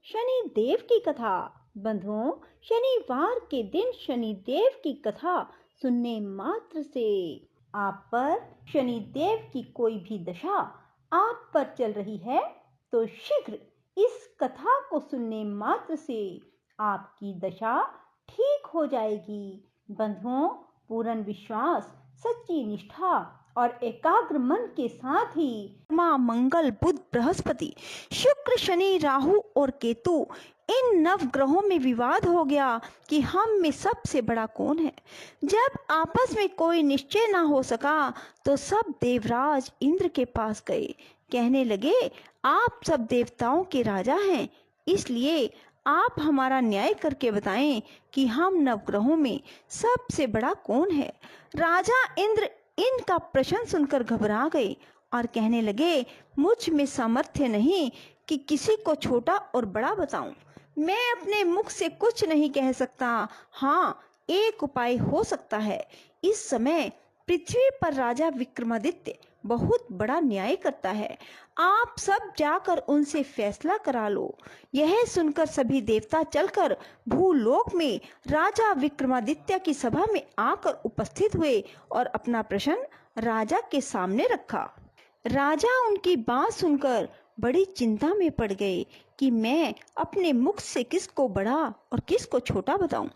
शनि देव की कथा। बंधुओं, शनिवार के दिन शनि देव की कथा सुनने मात्र से आप पर शनि देव की कोई भी दशा आप पर चल रही है तो शीघ्र इस कथा को सुनने मात्र से आपकी दशा ठीक हो जाएगी। बंधुओं, पूर्ण विश्वास, सच्ची निष्ठा और एकाग्र मन के साथ ही मां मंगल, बुध, बृहस्पति, शुक्र, शनि, राहु और केतु इन नव ग्रहों में विवाद हो गया कि हम में सबसे बड़ा कौन है। जब आपस में कोई निश्चय ना हो सका तो सब देवराज इंद्र के पास गए। कहने लगे, आप सब देवताओं के राजा हैं, इसलिए आप हमारा न्याय करके बताएं कि हम नवग्रहों में सबसे बड़ा कौन है। राजा इंद्र इनका प्रश्न सुनकर घबरा गए और कहने लगे, मुझ में सामर्थ्य नहीं कि किसी को छोटा और बड़ा बताऊं। मैं अपने मुख से कुछ नहीं कह सकता। हाँ, एक उपाय हो सकता है। इस समय पृथ्वी पर राजा विक्रमादित्य बहुत बड़ा न्याय करता है। आप सब जाकर उनसे फैसला करा लो। यह सुनकर सभी देवता चलकर भूलोक में राजा विक्रमादित्य की सभा में आकर उपस्थित हुए और अपना प्रश्न राजा के सामने रखा। राजा उनकी बात सुनकर बड़ी चिंता में पड़ गए कि मैं अपने मुख से किसको बड़ा और किसको छोटा बताऊं।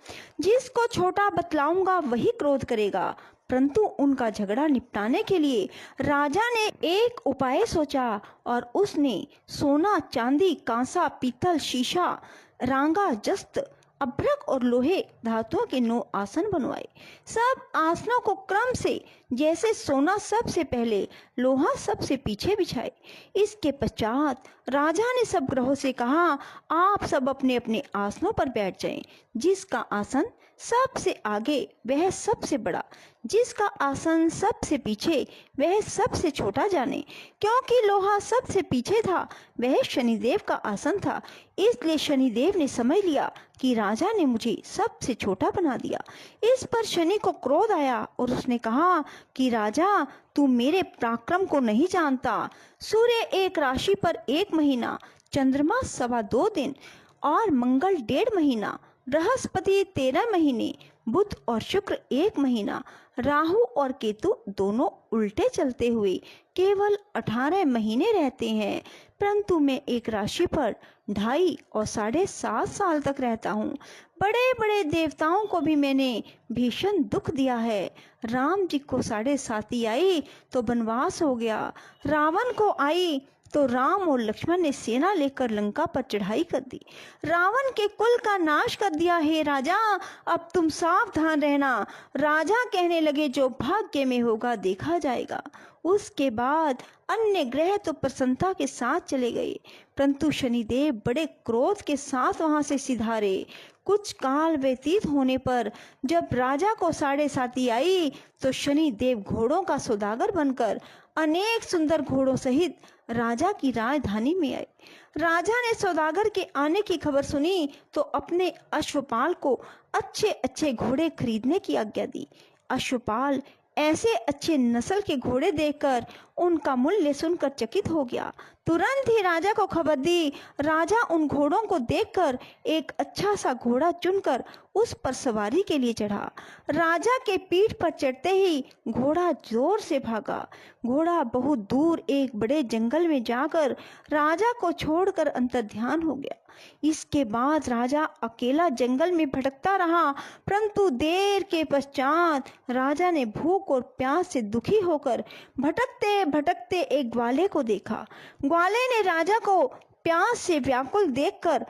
जिसको छोटा बतलाऊंगा वही क्रोध करेगा। परंतु उनका झगड़ा निपटाने के लिए राजा ने एक उपाय सोचा और उसने सोना, चांदी, कांसा, पीतल, शीशा, रांगा, जस्त, अभ्रक और लोहे धातुओं के 9 आसन बनवाए। सब आसनों को क्रम से, जैसे सोना सबसे पहले, लोहा सबसे पीछे बिछाए। इसके पश्चात राजा ने सब ग्रहों से कहा, आप सब अपने अपने आसनों पर बैठ जाएं। जिसका आसन सबसे आगे वह सबसे बड़ा, जिसका आसन सबसे पीछे वह सबसे छोटा जाने। क्योंकि लोहा सबसे पीछे था, वह शनिदेव का आसन था, इसलिए शनिदेव ने समझ लिया कि राजा ने मुझे सबसे छोटा बना दिया। इस पर शनि को क्रोध आया और उसने कहा कि राजा, तू मेरे पराक्रम को नहीं जानता। सूर्य एक राशि पर 1 महीना, चंद्रमा 2.25 दिन और मंगल 1.5 महीना, बृहस्पति 13 महीने, बुध और शुक्र 1 महीना, राहु और केतु दोनों उल्टे चलते हुए केवल 18 महीने रहते हैं। परंतु मैं एक राशि पर 2.5 और 7.5 साल तक रहता हूँ। बड़े बड़े देवताओं को भी मैंने भीषण दुख दिया है। राम जी को 7.5 आई तो वनवास हो गया। रावण को आई तो राम और लक्ष्मण ने सेना लेकर लंका पर चढ़ाई कर दी। रावण के कुल का नाश कर दिया। हे राजा, अब तुम सावधान रहना। राजा कहने लगे, जो भाग्य में होगा देखा जाएगा। उसके बाद अन्य ग्रह तो प्रसन्नता के साथ चले गए, परंतु शनिदेव बड़े क्रोध के साथ वहां से सिधारे। कुछ काल व्यतीत होने पर जब राजा को 7.5 आई तो शनिदेव घोड़ों का सौदागर बनकर अनेक सुंदर घोड़ों सहित राजा की राजधानी में आए। राजा ने सौदागर के आने की खबर सुनी तो अपने अश्वपाल को अच्छे अच्छे घोड़े खरीदने की आज्ञा दी। अश्वपाल ऐसे अच्छे नस्ल के घोड़े देखकर उनका मूल्य सुनकर चकित हो गया। तुरंत ही राजा को खबर दी। राजा उन घोड़ों को देखकर एक अच्छा सा घोड़ा चुनकर उस पर सवारी के लिए चढ़ा। राजा के पीठ पर चढ़ते ही घोड़ा जोर से भागा। घोड़ा बहुत दूर एक बड़े जंगल में जाकर राजा को छोड़कर अंतर्ध्यान हो गया। इसके बाद राजा अकेला जंगल में भटकता रहा, परंतु देर के पश्चात राजा ने भूख और प्यास से दुखी होकर भटकते भटकते एक ग्वाले को देखा। ग्वाले ने राजा को प्यास से व्याकुल देखकर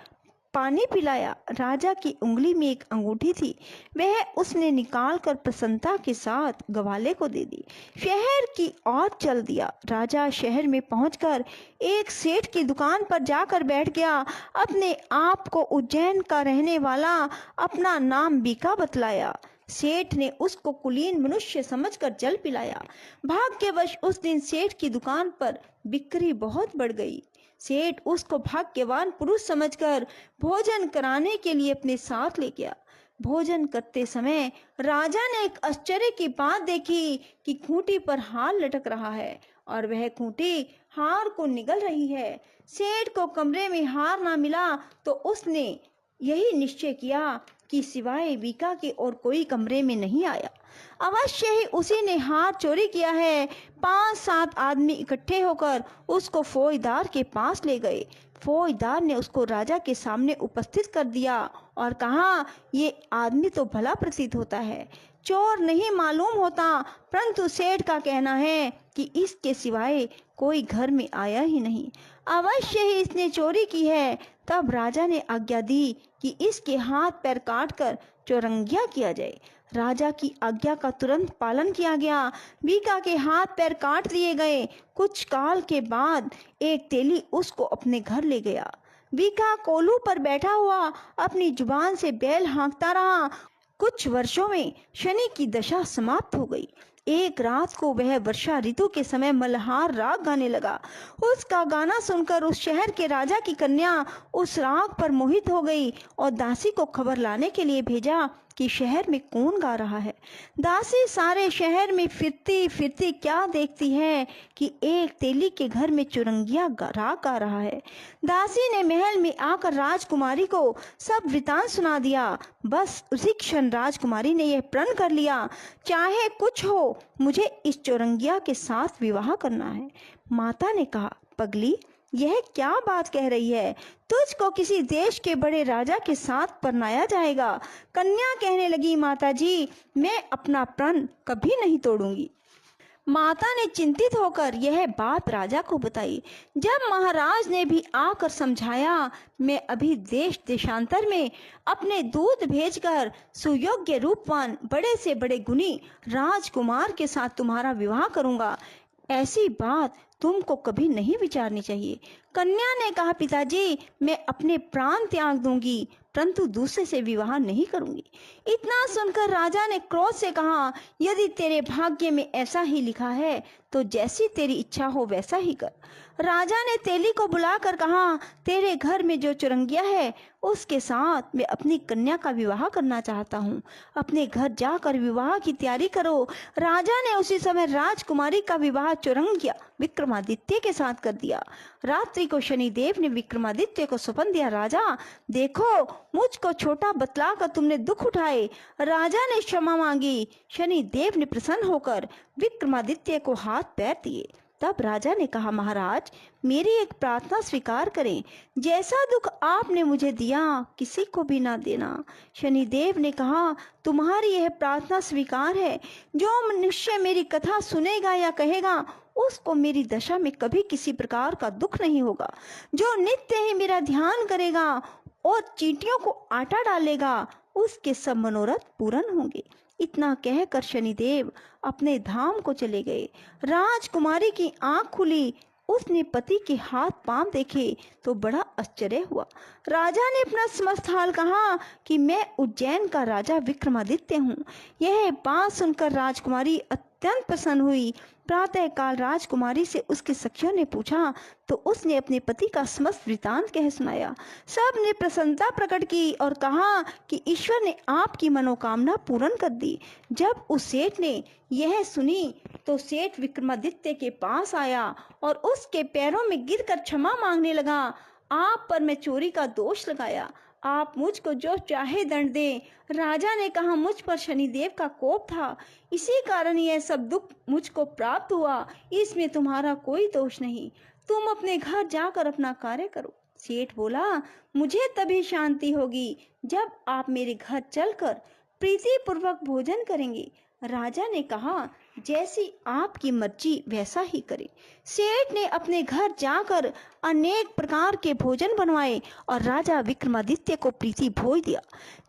पानी पिलाया। राजा की उंगली में एक अंगूठी थी, वह उसने निकालकर प्रसन्नता के साथ ग्वाले को दे दी। शहर की ओर चल दिया। राजा शहर में पहुंचकर एक सेठ की दुकान पर जाकर बैठ गया। अपने आप को उज्जैन का रहने वाला अपना नाम बीका बतलाया। सेठ ने उसको कुलीन मनुष्य समझकर जल पिलाया। भाग्यवश उस दिन सेठ की दुकान पर बिक्री बहुत बढ़ गई। सेठ उसको भाग्यवान पुरुष समझकर भोजन कराने के लिए अपने साथ ले गया। भोजन करते समय राजा ने एक आश्चर्य की बात देखी कि खूंटी पर हार लटक रहा है और वह खूंटी हार को निगल रही है। सेठ को कमरे में हार ना मिला तो उसने यही निश्चय किया कि सिवाय बीका के और कोई कमरे में नहीं आया। अवश्य ही उसी ने हार चोरी किया है। 5-7 आदमी इकट्ठे होकर उसको फौजदार के पास ले गए। फौजदार ने उसको राजा के सामने उपस्थित कर दिया और कहा, ये आदमी तो भला प्रतीत होता है, चोर नहीं मालूम होता, परंतु सेठ का कहना है कि इसके सिवाय कोई घर में आया ही नहीं। अवश्य ही इसने चोरी की है। तब राजा ने आज्ञा दी कि इसके हाथ पैर काटकर चौरंगिया किया जाए। राजा की आज्ञा का तुरंत पालन किया गया। बीका के हाथ पैर काट दिए गए। कुछ काल के बाद एक तेली उसको अपने घर ले गया। बीका कोलू पर बैठा हुआ अपनी जुबान से बैल हाँकता रहा। कुछ वर्षों में शनि की दशा समाप्त हो गई। एक रात को वह वर्षा ऋतु के समय मल्हार राग गाने लगा। उसका गाना सुनकर उस शहर के राजा की कन्या उस राग पर मोहित हो गई और दासी को खबर लाने के लिए भेजा कि शहर में कौन गा रहा है। दासी सारे शहर में फिरती फिरती क्या देखती है कि एक तेली के घर में चुरंगिया राग गा रहा है। दासी ने महल में आकर राजकुमारी को सब वृतांत सुना दिया। बस उसी क्षण राजकुमारी ने यह प्रण कर लिया, चाहे कुछ हो मुझे इस चुरंगिया के साथ विवाह करना है। माता ने कहा, पगली यह क्या बात कह रही है? तुझको किसी देश के बड़े राजा के साथ परनाया जाएगा। कन्या कहने लगी, माताजी मैं अपना प्रण कभी नहीं तोड़ूंगी। माता ने चिंतित होकर यह बात राजा को बताई। जब महाराज ने भी आकर समझाया, मैं अभी देश देशांतर में अपने दूत भेजकर सुयोग्य रूपवान बड़े से बड़े गुणी राजकुमार के साथ तुम्हारा विवाह करूंगा। ऐसी बात तुमको कभी नहीं विचारनी चाहिए। कन्या ने कहा, पिताजी मैं अपने प्राण त्याग दूंगी, परंतु दूसरे से विवाह नहीं करूंगी। इतना सुनकर राजा ने क्रोध से कहा, यदि तेरे भाग्य में ऐसा ही लिखा है तो जैसी तेरी इच्छा हो वैसा ही कर। राजा ने तेली को बुलाकर कहा, तेरे घर में जो चुरंगिया है उसके साथ मैं अपनी कन्या का विवाह करना चाहता हूँ। अपने घर जाकर विवाह की तैयारी करो। राजा ने उसी समय राजकुमारी का विवाह चुरंगिया विक्रमादित्य के साथ कर दिया। रात्रि को शनिदेव ने विक्रमादित्य को सौंप दिया, राजा देखो मुझको छोटा बतलाकर तुमने दुख उठाए। राजा ने क्षमा मांगी। शनिदेव ने प्रसन्न होकर विक्रमादित्य को हाथ पैर दिए। तब राजा ने कहा, महाराज मेरी एक प्रार्थना स्वीकार करें, जैसा दुख आपने मुझे दिया किसी को भी ना देना। शनिदेव ने कहा, तुम्हारी यह प्रार्थना स्वीकार है। जो मनुष्य मेरी कथा सुनेगा या कहेगा उसको मेरी दशा में कभी किसी प्रकार का दुख नहीं होगा। जो नित्य ही मेरा ध्यान करेगा और चींटियों को आटा डालेगा उसके सब मनोरथ पूर्ण होंगे। इतना कहकर शनिदेव अपने धाम को चले गए। राजकुमारी की आंख खुली। उसने पति के हाथ पांव देखे तो बड़ा आश्चर्य हुआ। राजा ने अपना समस्त हाल कहा कि मैं उज्जैन का राजा विक्रमादित्य हूँ। यह बात सुनकर राजकुमारी अत्यंत प्रसन्न हुई। प्रातः काल राजकुमारी से उसकी सखियों ने पूछा तो उसने अपने पति का समस्त वृतांत कह सुनाया। सब ने प्रसन्नता प्रकट की और कहा कि ईश्वर ने आपकी मनोकामना पूर्ण कर दी। जब उस सेठ ने यह सुनी तो सेठ विक्रमादित्य के पास आया और उसके पैरों में गिरकर क्षमा मांगने लगा। आप पर मैं चोरी का दोष लगाया, आप मुझको जो चाहे दंड दें। राजा ने कहा, मुझ पर शनिदेव का कोप था, इसी कारण यह सब दुख मुझको प्राप्त हुआ। इसमें तुम्हारा कोई दोष नहीं। तुम अपने घर जाकर अपना कार्य करो। सेठ बोला, मुझे तभी शांति होगी जब आप मेरे घर चलकर प्रीतिपूर्वक भोजन करेंगे। राजा ने कहा, जैसी आपकी मर्जी वैसा ही करें। सेठ ने अपने घर जाकर अनेक प्रकार के भोजन बनवाए और राजा विक्रमादित्य को प्रीति भोज दिया।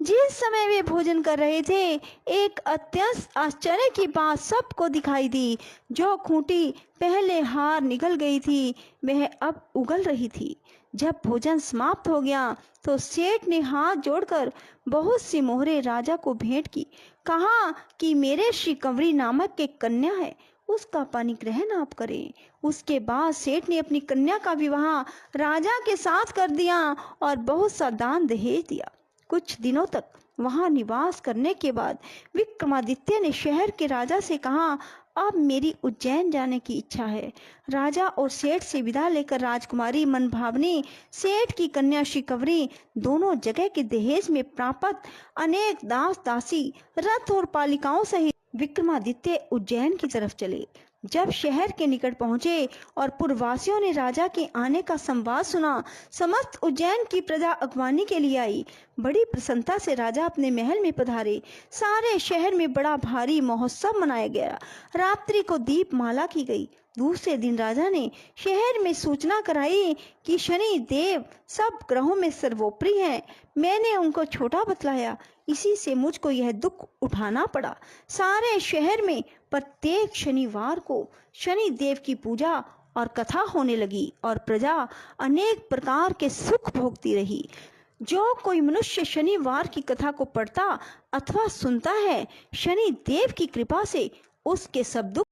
जिस समय वे भोजन कर रहे थे, एक अत्यंत आश्चर्य की बात सबको दिखाई दी। जो खूंटी पहले हार निगल गई थी वह अब उगल रही थी। जब भोजन समाप्त हो गया तो सेठ ने हाथ जोड़कर बहुत सी मोहरें राजा को भेंट की। कहा कि मेरे श्री कंवरी नामक एक कन्या है, उसका पाणिग्रहण आप करें। उसके बाद सेठ ने अपनी कन्या का विवाह राजा के साथ कर दिया और बहुत सा दान दहेज दिया। कुछ दिनों तक वहां निवास करने के बाद विक्रमादित्य ने शहर के राजा से कहा, अब मेरी उज्जैन जाने की इच्छा है। राजा और सेठ से विदा लेकर राजकुमारी मनभावनी, सेठ की कन्या शिकवरी दोनों जगह के दहेज में प्राप्त अनेक दास दासी, रथ और पालिकाओं सहित विक्रमादित्य उज्जैन की तरफ चले। जब शहर के निकट पहुंचे और पुरवासियों ने राजा के आने का संवाद सुना, समस्त उज्जैन की प्रजा अगवानी के लिए आई। बड़ी प्रसन्नता से राजा अपने महल में पधारे। सारे शहर में बड़ा भारी महोत्सव मनाया गया। रात्रि को दीपमाला की गई। दूसरे दिन राजा ने शहर में सूचना कराई कि शनि देव सब ग्रहों में सर्वोपरि हैं। मैंने उनको छोटा बतलाया, इसी से मुझको यह दुख उठाना पड़ा। सारे शहर में प्रत्येक शनिवार को शनि देव की पूजा और कथा होने लगी और प्रजा अनेक प्रकार के सुख भोगती रही। जो कोई मनुष्य शनिवार की कथा को पढ़ता अथवा सुनता है, शनि देव की कृपा से उसके सब दुख